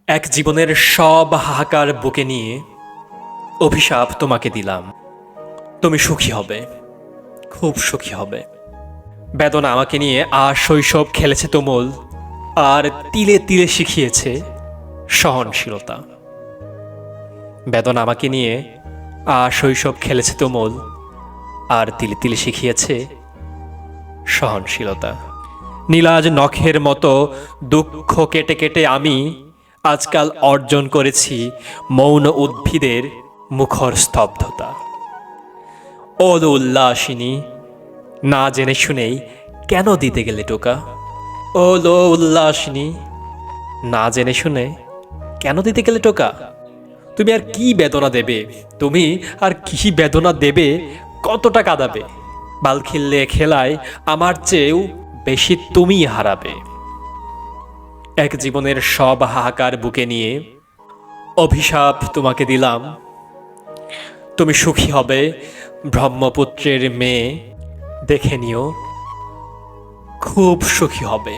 এক জীবনের সব হাহাকার বুকে নিয়ে অভিশাপ তোমাকে দিলাম। তুমি সুখী হবে, খুব সুখী হবে। বেদনা আমাকে নিয়ে শৈশব খেলেছে তুমুল, আর তিলে তিলে শিখিয়েছে সহনশীলতা। বেদনা আমাকে নিয়ে শৈশব খেলেছে তুমুল, আর তিলে তিলে শিখিয়েছে সহনশীলতা। নীলাজ নখের মতো দুঃখ কেটে কেটে আমি আজকাল অর্জন করেছি মৌন উদ্ভিদের মুখর স্তব্ধতা। ওলো উল্লাসিনী, না জেনে শুনেই কেন দিতে গেলে টোকা? ওলো উল্লাসিনী, না জেনে শুনে কেন দিতে গেলে টোকা? তুমি আর কি বেদনা দেবে, তুমি আর কি বেদনা দেবে, কতটা কাঁদাবে? বাল খিল্লে খেলায় আমার চেয়েও বেশি তুমিই হারাবে। এক জীবনের সব হাহাকার বুকে নিয়ে অভিশাপ তোমাকে দিলাম। তুমি সুখী হবে, ব্রহ্মপুত্রের মেয়ে, দেখে নিও, খুব সুখী হবে।